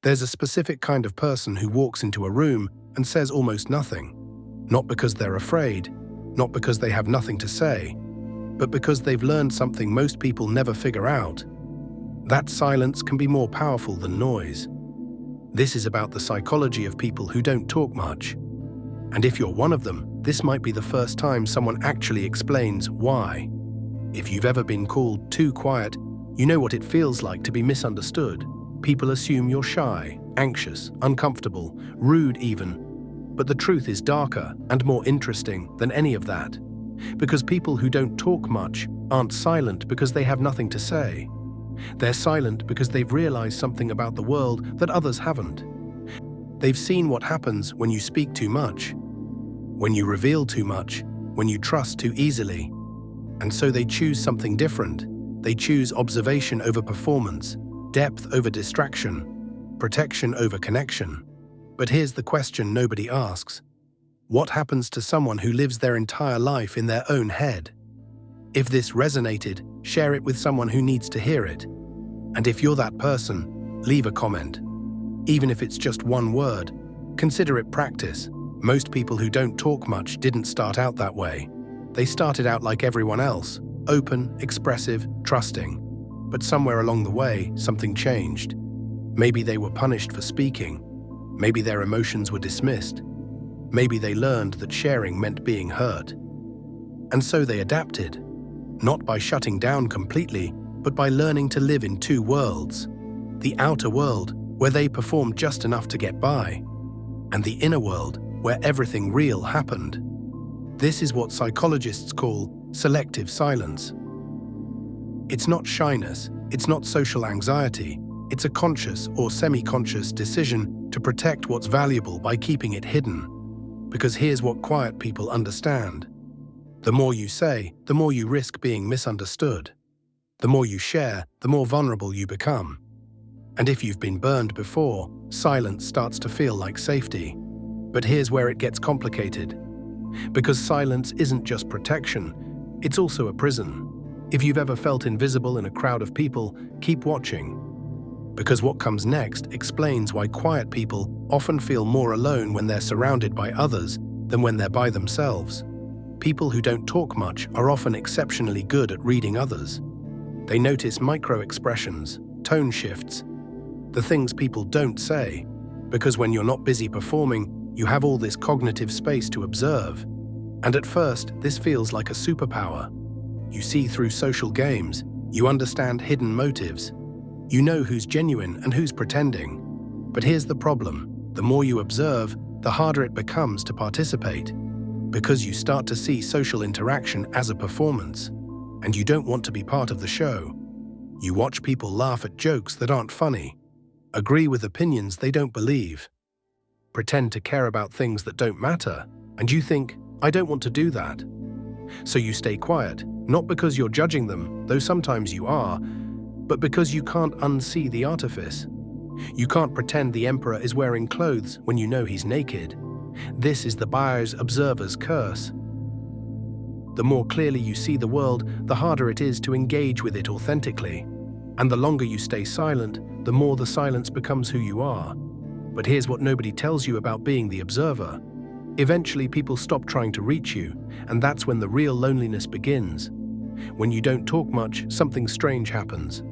There's a specific kind of person who walks into a room and says almost nothing, not because they're afraid, not because they have nothing to say, but because they've learned something most people never figure out. That silence can be more powerful than noise. This is about the psychology of people who don't talk much. And if you're one of them, this might be the first time someone actually explains why. If you've ever been called too quiet, you know what it feels like to be misunderstood. People assume you're shy, anxious, uncomfortable, rude even. But the truth is darker and more interesting than any of that. Because people who don't talk much aren't silent because they have nothing to say. They're silent because they've realized something about the world that others haven't. They've seen what happens when you speak too much, when you reveal too much, when you trust too easily. And so they choose something different. They choose observation over performance, depth over distraction, protection over connection. But here's the question nobody asks. What happens to someone who lives their entire life in their own head? If this resonated, share it with someone who needs to hear it. And if you're that person, leave a comment. Even if it's just one word, consider it practice. Most people who don't talk much didn't start out that way. They started out like everyone else, open, expressive, trusting. But somewhere along the way, something changed. Maybe they were punished for speaking. Maybe their emotions were dismissed. Maybe they learned that sharing meant being hurt. And so they adapted, not by shutting down completely, but by learning to live in two worlds. The outer world, where they performed just enough to get by, and the inner world, where everything real happened. This is what psychologists call selective silence. It's not shyness, it's not social anxiety, it's a conscious or semi-conscious decision to protect what's valuable by keeping it hidden. Because here's what quiet people understand. The more you say, the more you risk being misunderstood. The more you share, the more vulnerable you become. And if you've been burned before, silence starts to feel like safety. But here's where it gets complicated. Because silence isn't just protection, it's also a prison. If you've ever felt invisible in a crowd of people, keep watching. Because what comes next explains why quiet people often feel more alone when they're surrounded by others than when they're by themselves. People who don't talk much are often exceptionally good at reading others. They notice micro-expressions, tone shifts, the things people don't say, because when you're not busy performing, you have all this cognitive space to observe. And at first, this feels like a superpower. You see through social games, you understand hidden motives. You know who's genuine and who's pretending. But here's the problem. The more you observe, the harder it becomes to participate. Because you start to see social interaction as a performance. And you don't want to be part of the show. You watch people laugh at jokes that aren't funny, agree with opinions they don't believe, pretend to care about things that don't matter, and you think, I don't want to do that. So you stay quiet, not because you're judging them, though sometimes you are, but because you can't unsee the artifice. You can't pretend the emperor is wearing clothes when you know he's naked. This is the buyer's observer's curse. The more clearly you see the world, the harder it is to engage with it authentically. And the longer you stay silent, the more the silence becomes who you are. But here's what nobody tells you about being the observer. Eventually, people stop trying to reach you, and that's when the real loneliness begins. When you don't talk much, something strange happens.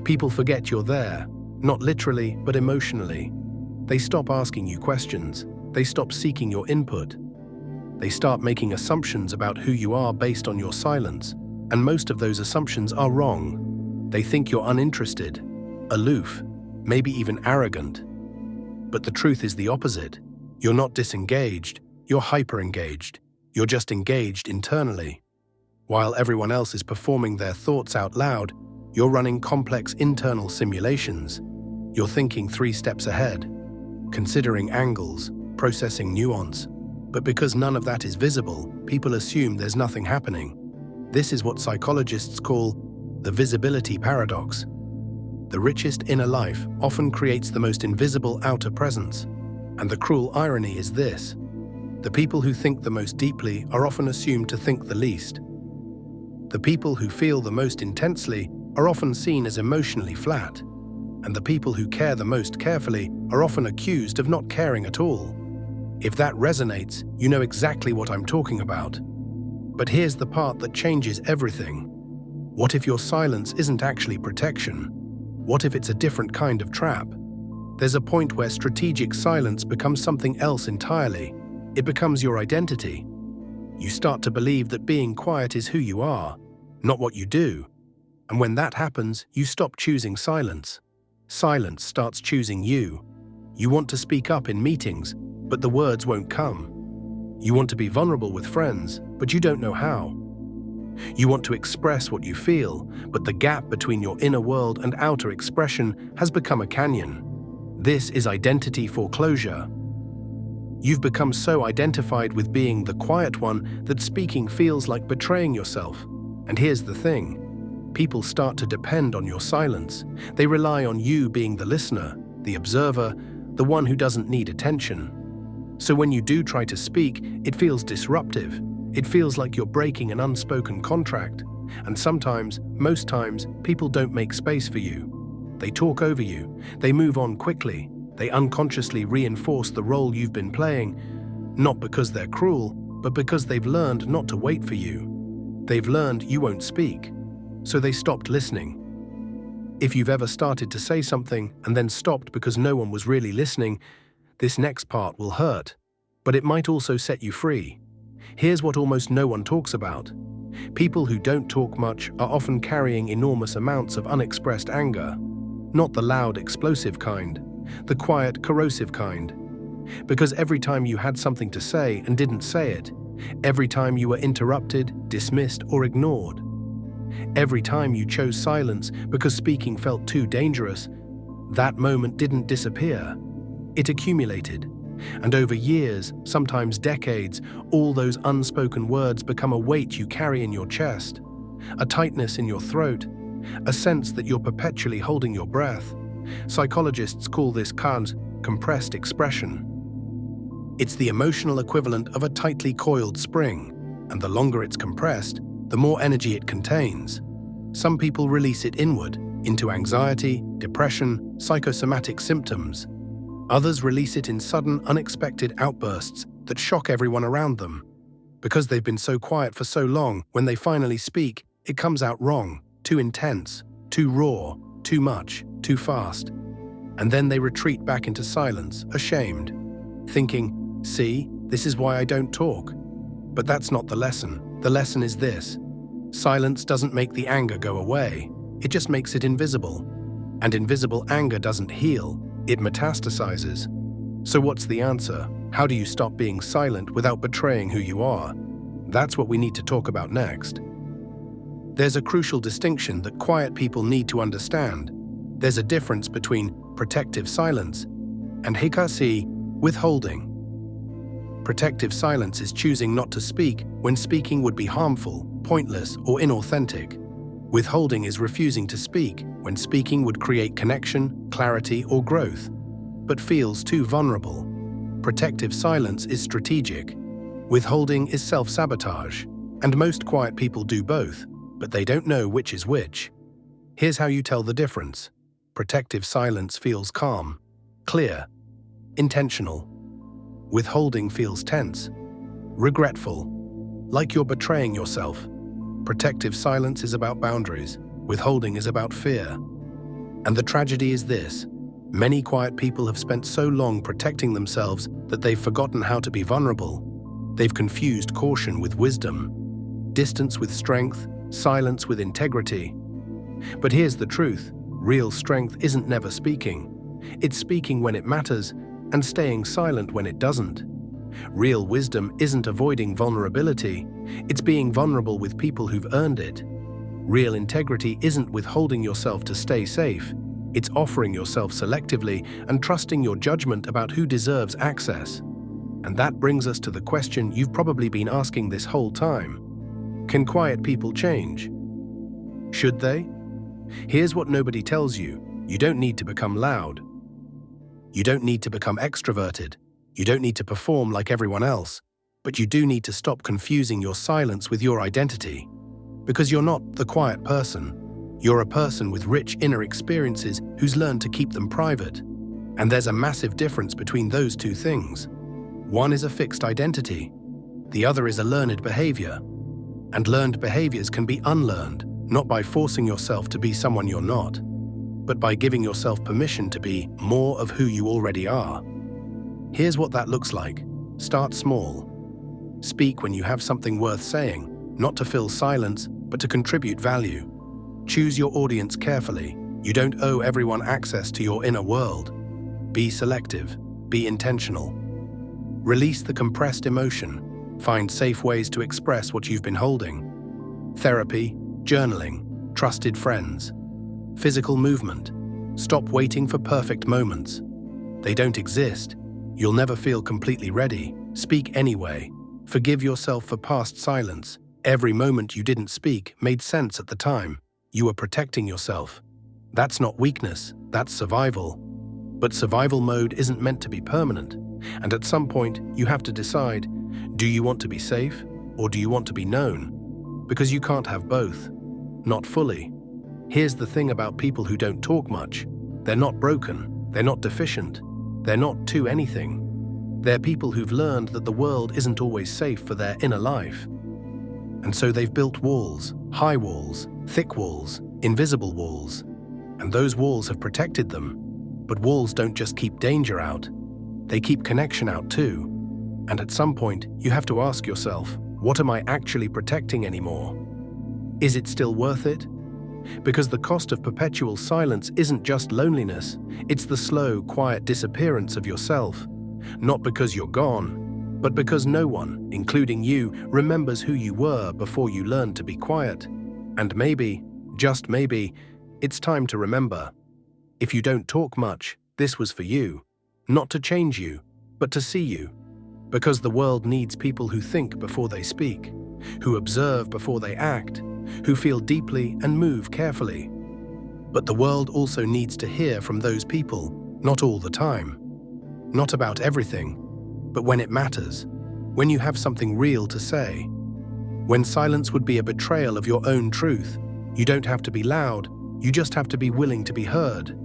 People forget you're there, not literally, but emotionally. They stop asking you questions. They stop seeking your input. They start making assumptions about who you are based on your silence, and most of those assumptions are wrong. They think you're uninterested, aloof, maybe even arrogant. But the truth is the opposite. You're not disengaged, you're hyper-engaged. You're just engaged internally. While everyone else is performing their thoughts out loud, you're running complex internal simulations. You're thinking 3 steps ahead, considering angles, processing nuance. But because none of that is visible, people assume there's nothing happening. This is what psychologists call the visibility paradox. The richest inner life often creates the most invisible outer presence. And the cruel irony is this: the people who think the most deeply are often assumed to think the least. The people who feel the most intensely are often seen as emotionally flat. And the people who care the most carefully are often accused of not caring at all. If that resonates, you know exactly what I'm talking about. But here's the part that changes everything. What if your silence isn't actually protection? What if it's a different kind of trap? There's a point where strategic silence becomes something else entirely. It becomes your identity. You start to believe that being quiet is who you are, not what you do. And when that happens, you stop choosing silence. Silence starts choosing you. You want to speak up in meetings, but the words won't come. You want to be vulnerable with friends, but you don't know how. You want to express what you feel, but the gap between your inner world and outer expression has become a canyon. This is identity foreclosure. You've become so identified with being the quiet one that speaking feels like betraying yourself. And here's the thing. People start to depend on your silence. They rely on you being the listener, the observer, the one who doesn't need attention. So when you do try to speak, it feels disruptive. It feels like you're breaking an unspoken contract. And sometimes, most times, people don't make space for you. They talk over you. They move on quickly. They unconsciously reinforce the role you've been playing, not because they're cruel, but because they've learned not to wait for you. They've learned you won't speak, so they stopped listening. If you've ever started to say something and then stopped because no one was really listening, this next part will hurt, but it might also set you free. Here's what almost no one talks about. People who don't talk much are often carrying enormous amounts of unexpressed anger. Not the loud, explosive kind, the quiet, corrosive kind. Because every time you had something to say and didn't say it, every time you were interrupted, dismissed, or ignored, every time you chose silence because speaking felt too dangerous, that moment didn't disappear. It accumulated. And over years, sometimes decades, all those unspoken words become a weight you carry in your chest, a tightness in your throat, a sense that you're perpetually holding your breath. Psychologists call this compressed expression. It's the emotional equivalent of a tightly coiled spring, and the longer it's compressed, the more energy it contains. Some people release it inward, into anxiety, depression, psychosomatic symptoms. Others release it in sudden, unexpected outbursts that shock everyone around them. Because they've been so quiet for so long, when they finally speak, it comes out wrong, too intense, too raw, too much, too fast. And then they retreat back into silence, ashamed, thinking, "See, this is why I don't talk." But that's not the lesson. The lesson is this. Silence doesn't make the anger go away. It just makes it invisible. And invisible anger doesn't heal. It metastasizes. So what's the answer? How do you stop being silent without betraying who you are? That's what we need to talk about next. There's a crucial distinction that quiet people need to understand. There's a difference between protective silence and withholding. Protective silence is choosing not to speak when speaking would be harmful, pointless, or inauthentic. Withholding is refusing to speak when speaking would create connection, clarity, or growth, but feels too vulnerable. Protective silence is strategic. Withholding is self-sabotage, and most quiet people do both, but they don't know which is which. Here's how you tell the difference. Protective silence feels calm, clear, intentional. Withholding feels tense, regretful, like you're betraying yourself. Protective silence is about boundaries. Withholding is about fear. And the tragedy is this. Many quiet people have spent so long protecting themselves that they've forgotten how to be vulnerable. They've confused caution with wisdom, distance with strength, silence with integrity. But here's the truth. Real strength isn't never speaking. It's speaking when it matters and staying silent when it doesn't. Real wisdom isn't avoiding vulnerability. It's being vulnerable with people who've earned it. Real integrity isn't withholding yourself to stay safe. It's offering yourself selectively and trusting your judgment about who deserves access. And that brings us to the question you've probably been asking this whole time. Can quiet people change? Should they? Here's what nobody tells you. You don't need to become loud. You don't need to become extroverted. You don't need to perform like everyone else. But you do need to stop confusing your silence with your identity. Because you're not the quiet person. You're a person with rich inner experiences who's learned to keep them private. And there's a massive difference between those two things. One is a fixed identity. The other is a learned behavior. And learned behaviors can be unlearned, not by forcing yourself to be someone you're not, but by giving yourself permission to be more of who you already are. Here's what that looks like. Start small. Speak when you have something worth saying, not to fill silence, but to contribute value. Choose your audience carefully. You don't owe everyone access to your inner world. Be selective. Be intentional. Release the compressed emotion. Find safe ways to express what you've been holding. Therapy, journaling, trusted friends. Physical movement. Stop waiting for perfect moments. They don't exist. You'll never feel completely ready. Speak anyway. Forgive yourself for past silence. Every moment you didn't speak made sense at the time. You were protecting yourself. That's not weakness, that's survival. But survival mode isn't meant to be permanent. And at some point, you have to decide, do you want to be safe or do you want to be known? Because you can't have both. Not fully. Here's the thing about people who don't talk much. They're not broken. They're not deficient. They're not too anything. They're people who've learned that the world isn't always safe for their inner life. And so they've built walls, high walls, thick walls, invisible walls. And those walls have protected them. But walls don't just keep danger out. They keep connection out too. And at some point, you have to ask yourself, what am I actually protecting anymore? Is it still worth it? Because the cost of perpetual silence isn't just loneliness, it's the slow, quiet disappearance of yourself. Not because you're gone, but because no one, including you, remembers who you were before you learned to be quiet. And maybe, just maybe, it's time to remember. If you don't talk much, this was for you. Not to change you, but to see you. Because the world needs people who think before they speak, who observe before they act, who feel deeply and move carefully. But the world also needs to hear from those people, not all the time. Not about everything, but when it matters, when you have something real to say. When silence would be a betrayal of your own truth, you don't have to be loud, you just have to be willing to be heard.